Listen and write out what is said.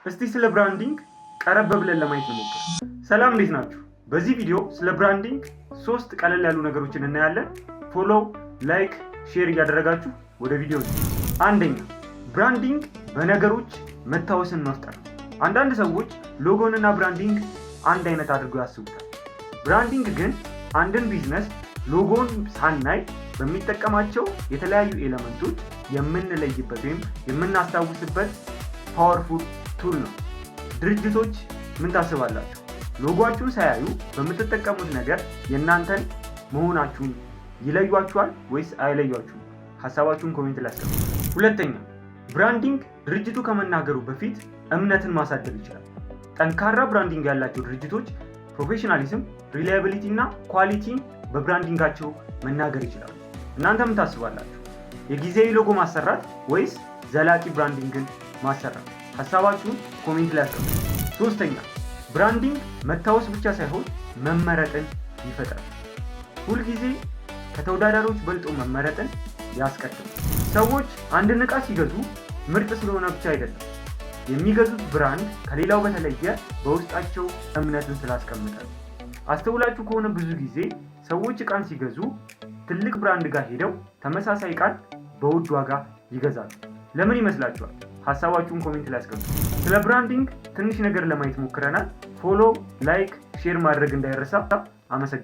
እስቲ ስለ ብራንዲንግ ቀረብ ብለን ለማየት እንሞክር። ሰላም እንዴት ናችሁ? በዚህ ቪዲዮ ስለ ብራንዲንግ 3 ቀለል ያሉ ነገሮችን እናያለን። ፎሎ፣ ላይክ፣ ሼር እያደረጋችሁ ወደ ቪዲዮ። አንደኛ፣ ብራንዲንግ በነገሮች መታወስን መፍጠር ነው። አንዳንድ ሰዎች ሎጎንና ብራንዲንግ አንድ አይነት አድርገው ያስቡታል። ብራንዲንግ ግን አንድን ቢዝነስ ሎጎን ሳናይ በሚጠቀማቸው የተለያዩ ኤሌመንቶች የምንለይበት ወይም የምናስታውስበት ፓወርፉል ቱል ነው። ድርጅቶች ምን ታስባላችሁ? ሎጎአችሁን ሳያዩ በምትጠቀሙት ነገር የእናንተን መሆናችሁን ይለዩአችኋል ወይስ አይለዩአችሁም? ሀሳባችሁን ኮሜንት ላይ አስቀምጡ። ሁለተኛ፣ ብራንዲንግ ድርጅቱ ከመናገሩ በፊት እምነትን ማሳደግ ይችላል። ጠንካራ ብራንዲንግ ያላቸው ድርጅቶች ፕሮፌሽናሊዝም፣ ሪላያቢሊቲ እና ኳሊቲን በብራንዲንጋቸው መናገር ይችላሉ። እናንተ ምን ታስባላችሁ? የጊዜያዊ ሎጎ ማሰራት ወይስ ዘላቂ ብራንዲንግን ማሰራት? ሀሳባችሁን ኮሜንት ላይ አስቀምጡ። ሶስተኛ፣ ብራንዲንግ መታወስ ብቻ ሳይሆን መመረጥን ይፈጥራል። ሁልጊዜ ከተወዳዳሪዎች በልጦ መመረጥን ያስቀድማል። ሰዎች አንድን ዕቃ ሲገዙ ምርጥ ስለሆነ ብቻ አይደለም የሚገዙት፣ ብራንድ ከሌላው በተለየ በውስጣቸው እምነትን ስላስቀመጠ። አስተውላችሁ ከሆነ ብዙ ጊዜ ሰዎች ዕቃን ሲገዙ ትልቅ ብራንድ ጋር ሄደው ተመሳሳይ ዕቃን በውድ ዋጋ ይገዛሉ። ለምን ይመስላችኋል? ሀሳባችሁን ኮሜንት ላይ አስቀምጡ። ስለ ብራንዲንግ ትንሽ ነገር ለማየት ሞክረናል። ፎሎ፣ ላይክ፣ ሼር ማድረግ እንዳይረሳ። አመሰግናለሁ።